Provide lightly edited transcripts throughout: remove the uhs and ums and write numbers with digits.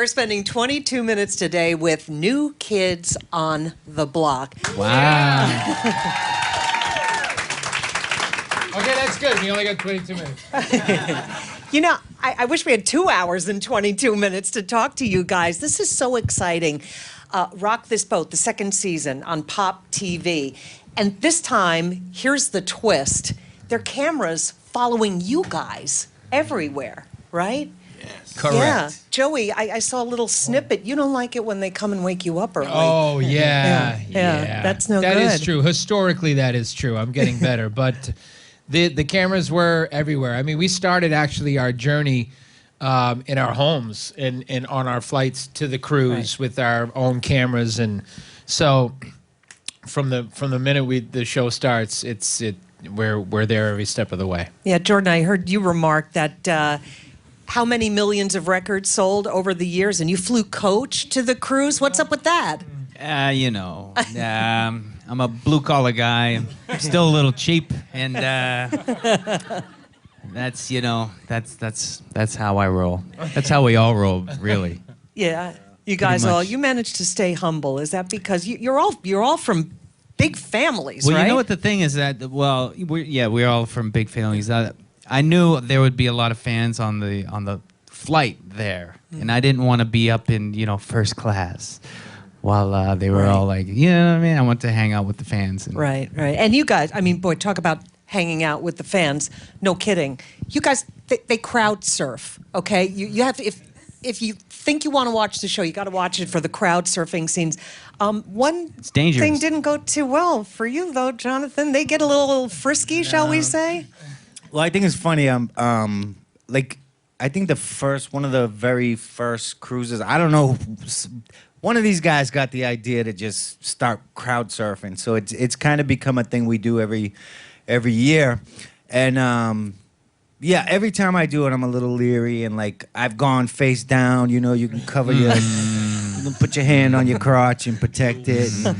spending 22 minutes today with New Kids on the Block. Wow. Okay, that's good. We only got 22 minutes. You know, I wish we had 2 hours and 22 minutes to talk to you guys. This is so exciting. Rock This Boat, the second season on Pop TV. And this time, here's the twist. There are cameras following you guys everywhere, right? Yes. Correct. Yeah. Joey, I saw a little snippet. You don't like it when they come and wake you up early. Oh, yeah. Yeah. That's no good. That is true. Historically, that is true. I'm getting better. But the cameras were everywhere. I mean, we started actually our journey in our homes and on our flights to the cruise with our own cameras. And so from the minute the show starts, we're there every step of the way. Yeah, Jordan, I heard you remark that how many millions of records sold over the years, and you flew coach to the cruise. What's up with that? You know, I'm a blue-collar guy. I'm still a little cheap, and that's, you know, that's how I roll. That's how we all roll, really. Yeah, you guys you managed to stay humble. Is that because you're all from big families, well, right? You know what the thing is that, well, we're all from big families. I knew there would be a lot of fans on the flight there, and I didn't want to be up in, you know, first class while they were all like, you know what I mean? I want to hang out with the fans. And Right. And you guys, I mean, boy, talk about hanging out with the fans. No kidding. You guys, they crowd surf, okay? You have to, if you think you want to watch the show, you got to watch it for the crowd surfing scenes. One thing didn't go too well for you, though, Jonathan. They get a little frisky, shall we say? Well, I think it's funny. Like, I think one of the very first cruises, I don't know, one of these guys got the idea to just start crowd surfing. So it's kind of become a thing we do every year. And yeah, every time I do it, I'm a little leery, and like I've gone face down. You know, you can cover you can put your hand on your crotch and protect it. And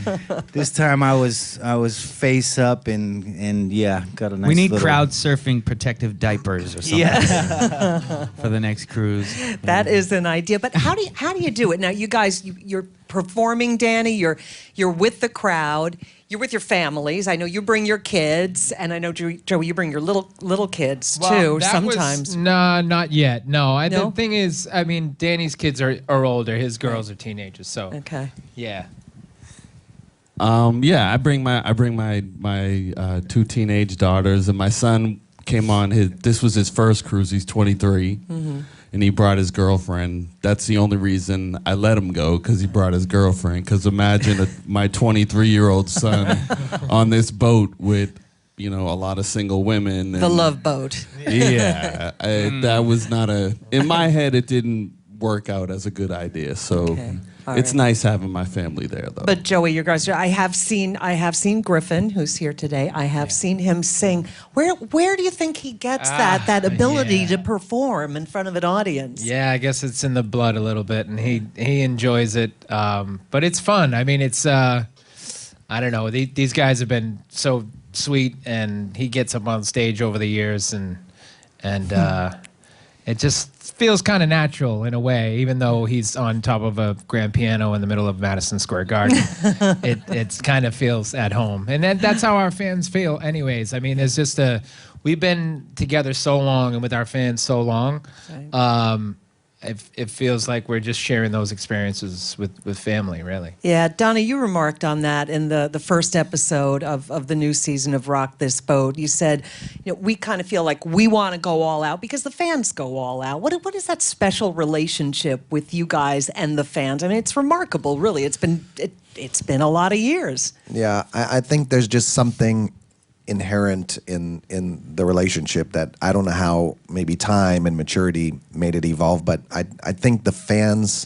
this time I was face up, and yeah, got a nice. We need crowd surfing protective diapers or something for the next cruise. That is an idea. But how do you do it? Now, you guys, you're performing, Danny. You're with the crowd. You're with your families. I know you bring your kids, and I know, Joey, you bring your little kids too sometimes. No, not yet. No, No? the thing is, I mean, Danny's kids are older. His girls are teenagers. So Okay. yeah. Yeah, I bring my two teenage daughters, and my son came on this was his first cruise. He's 23. And he brought his girlfriend. That's the only reason I let him go, because he brought his girlfriend. Because imagine my 23-year-old son on this boat with, you know, a lot of single women. The Love Boat. Yeah, that was not in my head, it didn't work out as a good idea. So it's nice having my family there, though. But Joey, you guys, I have seen Griffin, who's here today. I have seen him sing. Where do you think he gets that ability to perform in front of an audience? Yeah, I guess it's in the blood a little bit, and he enjoys it. But it's fun. I mean, it's I don't know. These guys have been so sweet, and he gets up on stage over the years, and it just feels kind of natural in a way, even though he's on top of a grand piano in the middle of Madison Square Garden. it kind of feels at home, and that's how our fans feel anyways. I mean, it's just we've been together so long and with our fans so long. It feels like we're just sharing those experiences with family, really. Yeah, Donnie, you remarked on that in the first episode of the new season of Rock This Boat. You said, you know, we kind of feel like we want to go all out because the fans go all out. What is that special relationship with you guys and the fans? I mean, it's remarkable, really. It's been a lot of years. Yeah, I think there's just something inherent in the relationship that I don't know how maybe time and maturity made it evolve, but I think the fans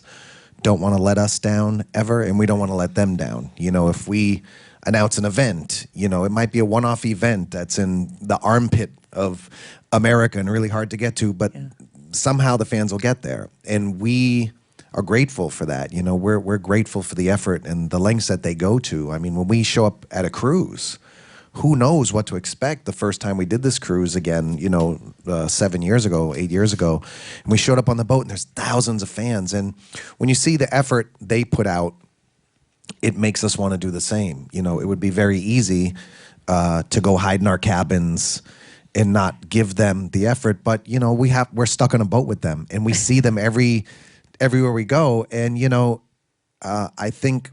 don't want to let us down ever, and we don't want to let them down. You know, if we announce an event, you know, it might be a one-off event that's in the armpit of America and really hard to get to, but somehow the fans will get there, and we are grateful for that. You know, we're grateful for the effort and the lengths that they go to. I mean, when we show up at a cruise, who knows what to expect the first time we did this cruise again, 7 years ago, 8 years ago. And we showed up on the boat and there's thousands of fans. And when you see the effort they put out, it makes us want to do the same. It would be very easy to go hide in our cabins and not give them the effort. But, we're stuck on a boat with them and we see them everywhere we go. And, I think,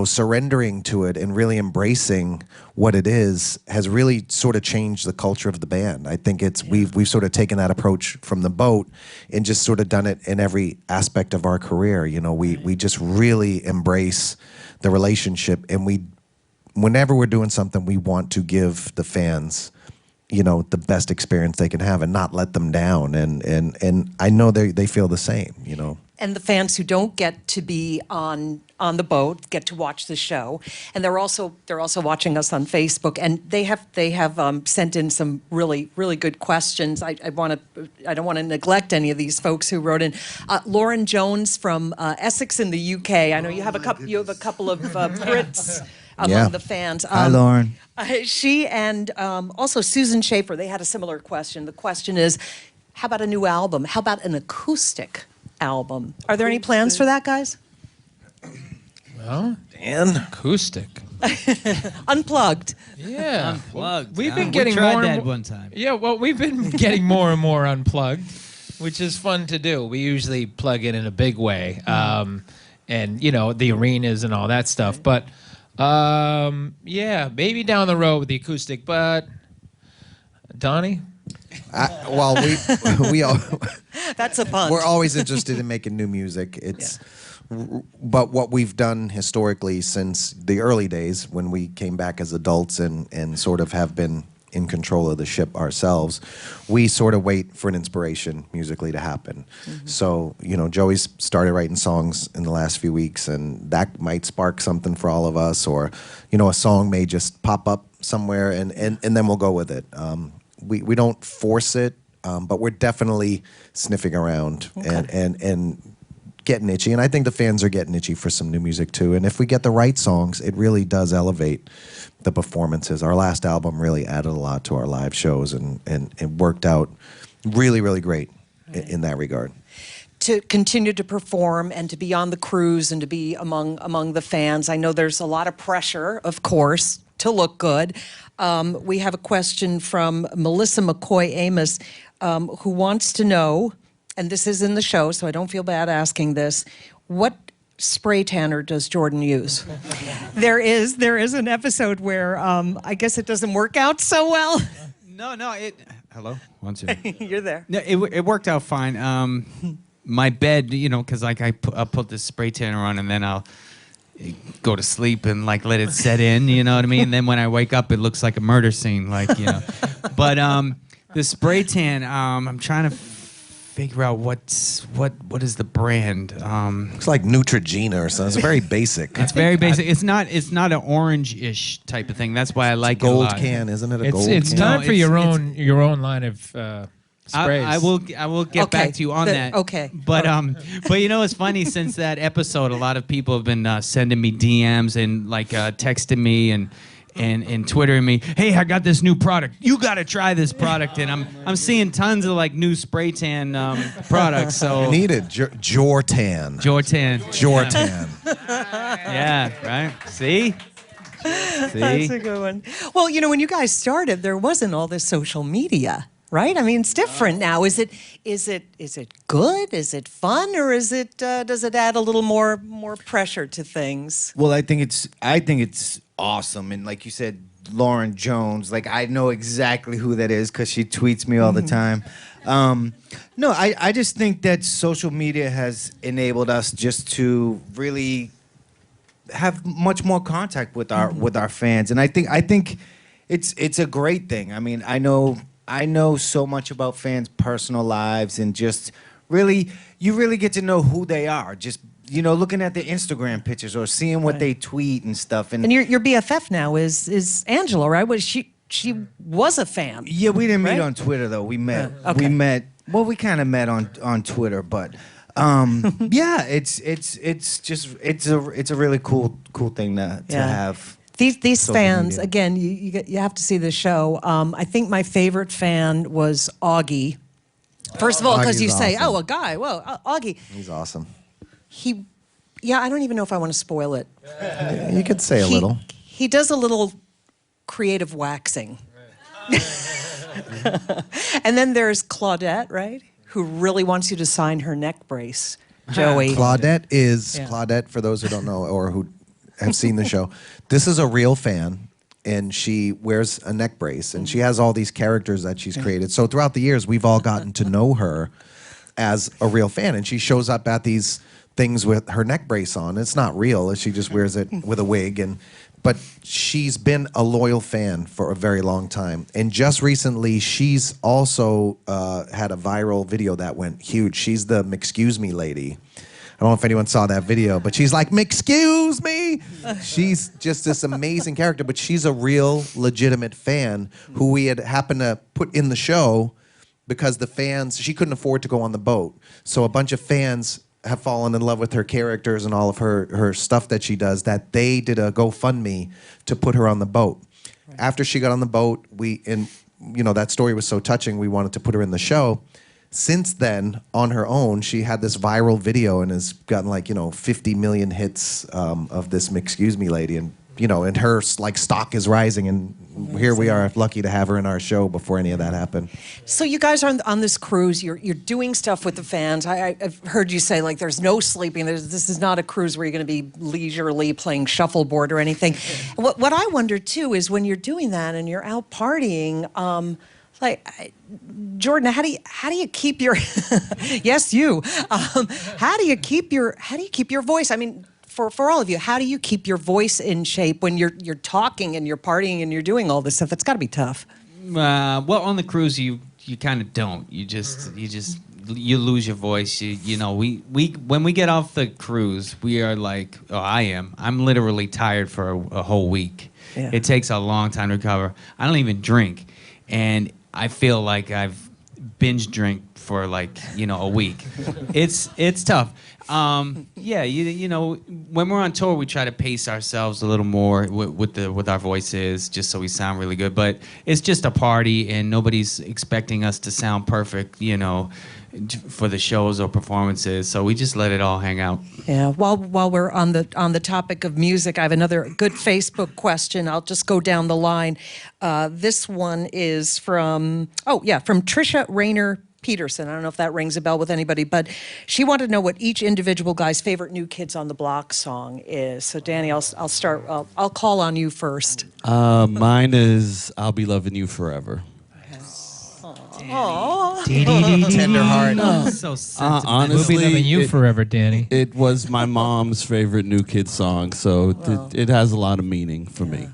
surrendering to it and really embracing what it is has really sort of changed the culture of the band. I think we've sort of taken that approach from the boat and just sort of done it in every aspect of our career. We just really embrace the relationship, and whenever we're doing something, we want to give the fans the best experience they can have and not let them down. And I know they feel the same, And the fans who don't get to be on the boat get to watch the show, and they're also watching us on Facebook, and they have sent in some really good questions. I don't want to neglect any of these folks who wrote in. Lauren Jones from Essex in the UK. I know you have a couple of Brits among the fans. Hi, Lauren. She and also Susan Schaefer. They had a similar question. The question is, how about a new album? How about an acoustic album? Are there any plans for that, guys? Well, Dan? acoustic. Unplugged. Yeah. Unplugged. We've been We getting tried more and that more, one time. Yeah, well, we've been getting more and more unplugged, which is fun to do. We usually plug in a big way, and the arenas and all that stuff. But yeah, maybe down the road with the acoustic. But Donnie. Well, we all That's a pun. we're always interested in making new music. But what we've done historically since the early days when we came back as adults and sort of have been in control of the ship ourselves, we sort of wait for an inspiration musically to happen. Mm-hmm. So, Joey's started writing songs in the last few weeks, and that might spark something for all of us, or, a song may just pop up somewhere and then we'll go with it. We don't force it, but we're definitely sniffing around and getting itchy. And I think the fans are getting itchy for some new music too. And if we get the right songs, it really does elevate the performances. Our last album really added a lot to our live shows and it worked out really, really great in that regard. To continue to perform and to be on the cruise and to be among the fans, I know there's a lot of pressure, of course, to look good. We have a question from Melissa McCoy Amos, who wants to know, and this is in the show, so I don't feel bad asking this, what spray tanner does Jordan use? There is an episode where I guess it doesn't work out so well. No, hello? 1, 2. You're there. No, it worked out fine. My bed, because I put this spray tanner on and then I'll go to sleep and let it set in, you know what I mean? Then when I wake up, it looks like a murder scene, But the spray tan, I'm trying to figure out what is the brand. It's like Neutrogena or something. It's very basic. It's very basic. It's not an orange-ish type of thing. That's why I like it a Gold lot. can, isn't it? A gold It's can? time No, for it's- your own line of sprays. I will get Okay, back to you on that. okay. But it's funny, since that episode, a lot of people have been sending me DMs and texting me and Twittering me, hey, I got this new product. You got to try this product. And I'm seeing tons of new spray tan products. So Needed Jortan. Jortan. Jortan. Yeah, right. See? That's a good one. Well, when you guys started, there wasn't all this social media, right? I mean, it's different now. Is it good? Is it fun, or does it add a little more pressure to things? Well, I think it's awesome, and like you said, Lauren Jones. I know exactly who that is because she tweets me all the time. No, I just think that social media has enabled us just to really have much more contact with our fans, and I think it's a great thing. I mean, I know so much about fans' personal lives, and just you really get to know who they are. Just looking at the Instagram pictures or seeing what they tweet and stuff. And your BFF now is Angela, right? She was a fan. yeah, we didn't meet Right? on Twitter though. We met. Okay. We met. Well, we kind of met on Twitter, but yeah, it's a really cool thing to have. These social fans, media. again, you have to see the show. I think my favorite fan was Augie. First of all, because Augie's you say, awesome. "Oh, a guy." Well, Augie. He's awesome. Yeah, I don't even know if I want to spoil it. You could say a little. He does a little creative waxing. And then there's Claudette, right? Who really wants you to sign her neck brace. Joey. Claudette is Yeah. Claudette, for those who don't know or who have seen the show. This is a real fan, and she wears a neck brace, and she has all these characters that she's created. So throughout the years, we've all gotten to know her as a real fan, and she shows up at these things with her neck brace on. It's not real; she just wears it with a wig, but she's been a loyal fan for a very long time. And just recently, she's also had a viral video that went huge. She's the "Excuse Me" lady. I don't know if anyone saw that video, but she's like, "Excuse me." She's just this amazing character, but she's a real, legitimate fan who we had happened to put in the show because the fans, she couldn't afford to go on the boat. So a bunch of fans have fallen in love with her characters and all of her stuff that she does, that they did a GoFundMe to put her on the boat. Right. After she got on the boat, that story was so touching, we wanted to put her in the show. Since then, on her own, she had this viral video and has gotten 50 million hits of this "Excuse Me" lady, and and her stock is rising, and here we are, lucky to have her in our show before any of that happened. So you guys are on this cruise. You're doing stuff with the fans. I've heard you say there's no sleeping. This is not a cruise where you're going to be leisurely playing shuffleboard or anything. What I wonder too is when you're doing that and you're out partying. Jordan, how do you keep your yes you how do you keep your voice? I mean, for all of you, how do you keep your voice in shape when you're talking and you're partying and you're doing all this stuff? It's got to be tough. Well, on the cruise, you kind of don't. You lose your voice. When we get off the cruise, we are I'm literally tired for a whole week. Yeah. It takes a long time to recover. I don't even drink, and I feel like I've binge drink for a week. It's tough. When we're on tour, we try to pace ourselves a little more with our voices, just so we sound really good. But it's just a party, and nobody's expecting us to sound perfect, for the shows or performances. So we just let it all hang out. Yeah. While we're on the topic of music, I have another good Facebook question. I'll just go down the line. This one is from Trisha Rayner Peterson. I don't know if that rings a bell with anybody, but she wanted to know what each individual guy's favorite New Kids on the Block song is. So Danny, I'll start. I'll call on you first. Mine is "I'll Be Loving You Forever." Tender heart. So sentimental. Honestly, We'll be loving you forever, Danny. It was my mom's favorite New Kids song, so it has a lot of meaning for me.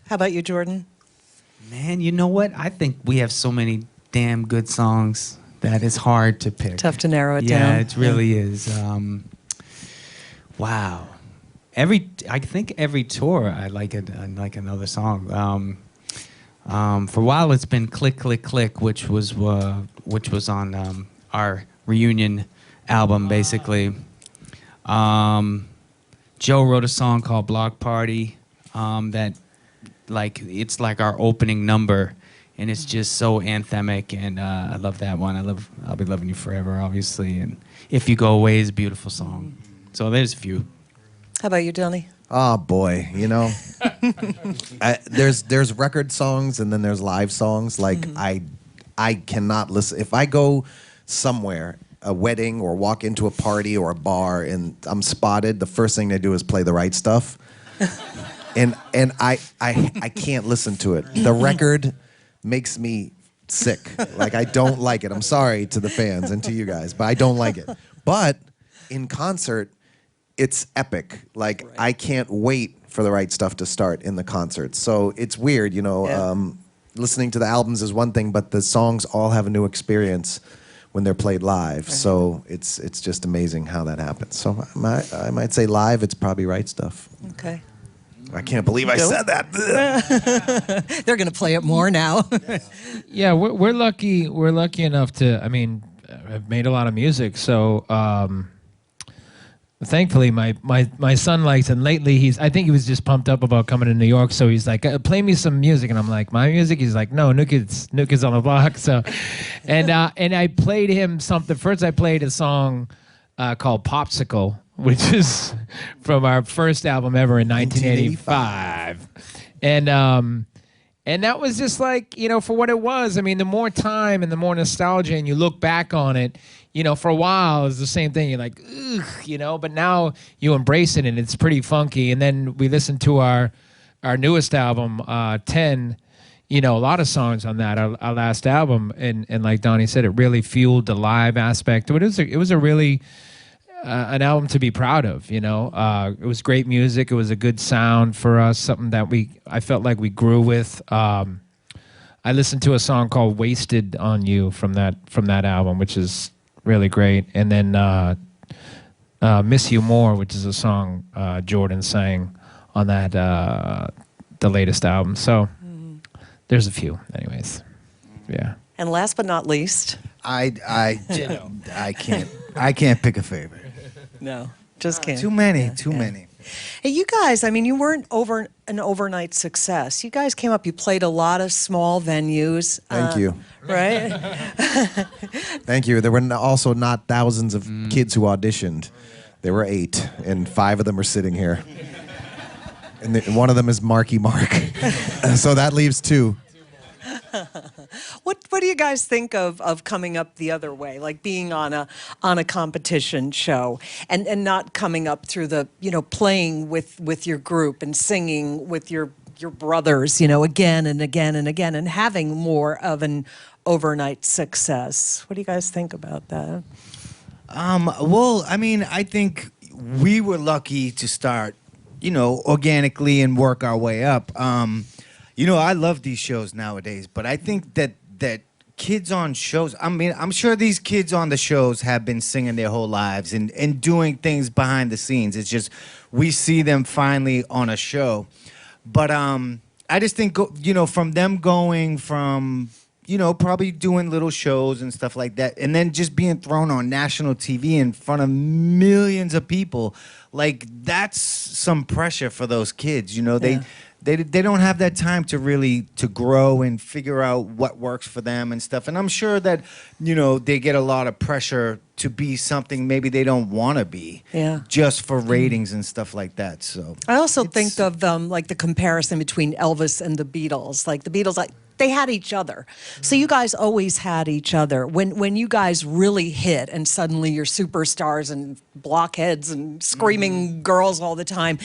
How about you, Jordan? Man, you know what? I think we have so many damn good songs that it's hard to pick. Tough to narrow it down. Yeah, it really is. Wow. I think every tour I like another song. For a while it's been "Click Click Click," which was on our reunion album, basically. Joe wrote a song called "Bloc Party" that it's like our opening number, and it's just so anthemic, and I love that one. "I'll Be Loving You Forever," obviously, and "If You Go Away" is a beautiful song. So there's a few. How about you, Donnie? Oh boy, there's record songs and then there's live songs. I cannot listen if I go somewhere, a wedding or walk into a party or a bar and I'm spotted. The first thing they do is play the right stuff, and I can't listen to it. The record makes me sick. I don't like it. I'm sorry to the fans and to you guys, but I don't like it. But in concert, it's epic. Right. I can't wait for the right stuff to start in the concert. So it's weird, listening to the albums is one thing, but the songs all have a new experience when they're played live. Right. So it's just amazing how that happens. So I might say live, it's probably Right Stuff. Okay. I can't believe I said that. They're going to play it more now. Yeah, we're lucky. We're lucky enough to. I mean, I've made a lot of music, so Thankfully, my son likes, and lately I think he was just pumped up about coming to New York, so he's like, play me some music, and I'm like, my music? He's like, no, New Kids on the Block. So, and I played him something. First, I played a song called Popsicle, which is from our first album ever in 1985, and that was just like, for what it was. I mean, the more time and the more nostalgia, and you look back on it, for a while it's the same thing. You're like, ugh, but now you embrace it and it's pretty funky. And then we listened to our newest album, 10, a lot of songs on that, our last album. And like Donnie said, it really fueled the live aspect. It was a really, an album to be proud of, It was great music. It was a good sound for us, something that I felt like we grew with. I listened to a song called "Wasted on You" from that album, which is really great. And then "Miss You More," which is a song Jordan sang on that the latest album. So there's a few, anyways. Yeah. And last but not least, I can't pick a favorite. no, just can't. Too many. Hey, you guys, I mean, you weren't an overnight success. You guys came up, you played a lot of small venues. Thank you. Right? Thank you. There were also not thousands of kids who auditioned. There were 8, and 5 of them are sitting here. And one of them is Marky Mark. So that leaves 2. What do you guys think of coming up the other way, like being on a competition show and not coming up through the, playing with your group and singing with your brothers, again and again and again, and having more of an overnight success? What do you guys think about that? Well, I mean, I think we were lucky to start, organically and work our way up. I love these shows nowadays, but I think that kids on shows, I mean, I'm sure these kids on the shows have been singing their whole lives and doing things behind the scenes. It's just we see them finally on a show. But I just think, from them going from, probably doing little shows and stuff like that, and then just being thrown on national TV in front of millions of people, like, that's some pressure for those kids. They don't have that time to grow and figure out what works for them and stuff. And I'm sure that, they get a lot of pressure to be something maybe they don't want to be. Yeah. Just for ratings and stuff like that. So I also think of like the comparison between Elvis and the Beatles. Like the Beatles, they had each other. So you guys always had each other. When you guys really hit and suddenly you're superstars and blockheads and screaming girls all the time,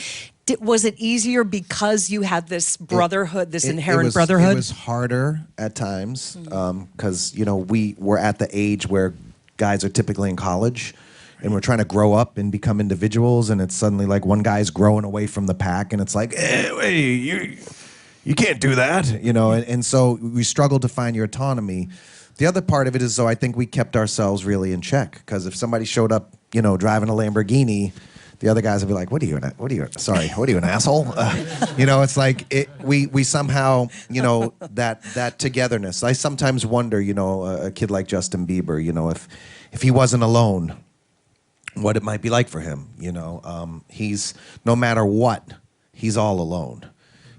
was it easier because you had this brotherhood, this inherent brotherhood? It was harder at times because, we were at the age where guys are typically in college and we're trying to grow up and become individuals, and it's suddenly like one guy's growing away from the pack and it's like, wait, you can't do that, and so we struggled to find your autonomy. The other part of it is, I think we kept ourselves really in check, because if somebody showed up, driving a Lamborghini, the other guys would be like, what are you, an asshole? It's like we somehow, that togetherness. I sometimes wonder, a kid like Justin Bieber, if he wasn't alone, what it might be like for him. He's, no matter what, he's all alone.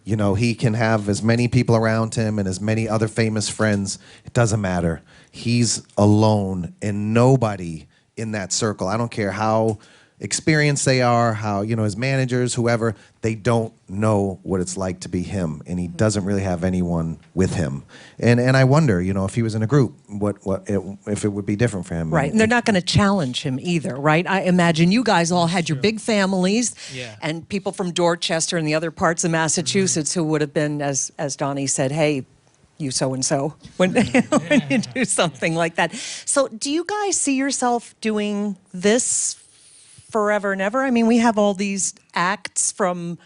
He can have as many people around him and as many other famous friends. It doesn't matter. He's alone, and nobody in that circle, I don't care how experienced they are, how, his managers, whoever, they don't know what it's like to be him, and he doesn't really have anyone with him. And I wonder, if he was in a group, if it would be different for him. Right, and they're not going to challenge him either, right? I imagine you guys all had your big families, and people from Dorchester and the other parts of Massachusetts who would have been, as Donnie said, hey, you so-and-so, when you do something like that. So do you guys see yourself doing this forever and ever? I mean, we have all these acts from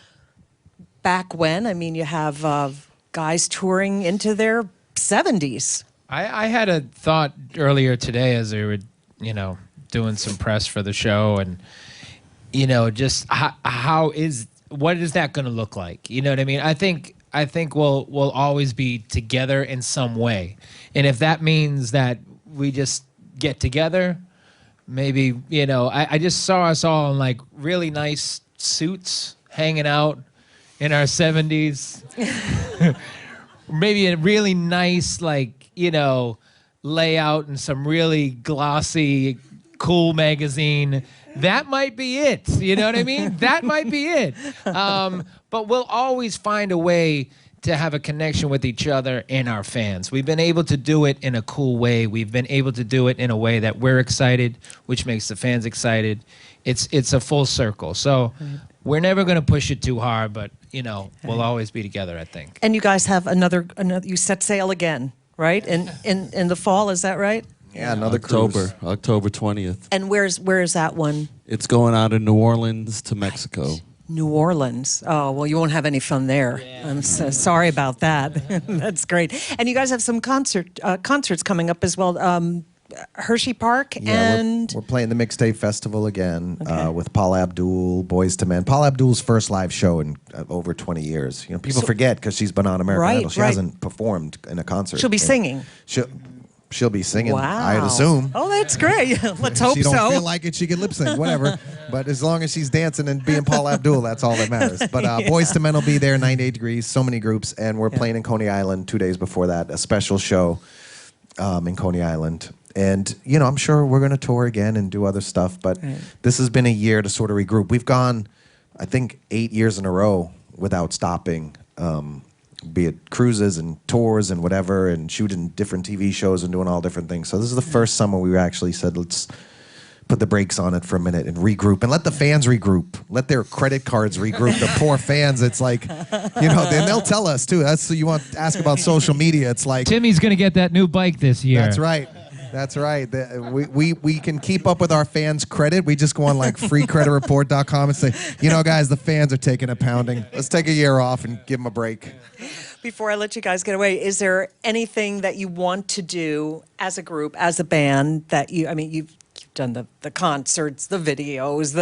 back when. I mean, you have guys touring into their 70s. I had a thought earlier today as we were, doing some press for the show, and, just what is that going to look like? You know what I mean? I think we'll always be together in some way. And if that means that we just get together, maybe, you know, I just saw us all in like really nice suits hanging out in our 70s. Maybe a really nice, like, you know, layout and some really glossy, cool magazine. That might be it. You know what I mean? That might be it. But we'll always find a way to have a connection with each other and our fans. We've been able to do it in a cool way. We've been able to do it in a way that we're excited, which makes the fans excited. It's a full circle. So we're never going to push it too hard, but, you know, we'll always be together, I think. And you guys have another you set sail again, right? In the fall, is that right? Yeah, another cruise. October 20th. And where is that one? It's going out of New Orleans to Mexico. New Orleans. Oh, well, you won't have any fun there. I'm so sorry about that. That's great. And you guys have some concerts coming up as well. Hershey Park and... we're playing the Mixtape Festival again with Paula Abdul, Boys to Men. Paula Abdul's first live show in over 20 years. You know, people forget because she's been on American Idol. She hasn't performed in a concert. She'll be singing. She'll be singing, wow. I'd assume. Oh, that's great. Let's hope so. She don't feel like it, she can lip sync, whatever. But as long as she's dancing and being Paula Abdul, that's all that matters. But Boys to Men will be there, 98 Degrees, so many groups. And we're playing in Coney Island 2 days before that, a special show in Coney Island. And, you know, I'm sure we're going to tour again and do other stuff. But this has been a year to sort of regroup. We've gone, I think, 8 years in a row without stopping. Be it cruises and tours and whatever, and shooting different TV shows and doing all different things. So this is the first summer we actually said, let's put the brakes on it for a minute and regroup and let the fans regroup. Let their credit cards regroup. The poor fans, it's like, you know, they'll tell us too. That's you want to ask about social media. It's like Timmy's going to get that new bike this year. That's right. That's right. We can keep up with our fans' credit. We just go on like freecreditreport.com and say, you know, guys, the fans are taking a pounding. Let's take a year off and give them a break. Before I let you guys get away, is there anything that you want to do as a group, as a band, that you've done the concerts, the videos,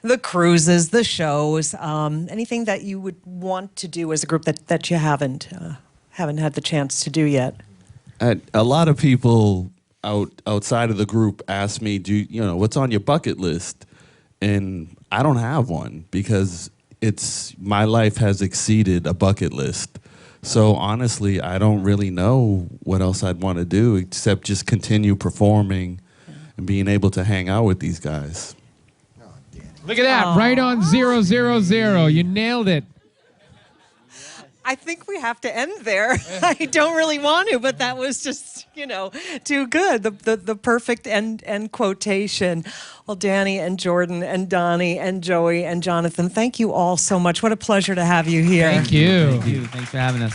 the cruises, the shows, anything that you would want to do as a group that you haven't had the chance to do yet? A lot of people outside of the group ask me, what's on your bucket list? And I don't have one because my life has exceeded a bucket list. So honestly, I don't really know what else I'd want to do except just continue performing and being able to hang out with these guys. Look at that, right on 000. You nailed it. I think we have to end there. I don't really want to, but that was just, too good. The perfect end quotation. Well, Danny and Jordan and Donnie and Joey and Jonathan, thank you all so much. What a pleasure to have you here. Thank you. Thank you. Thanks for having us.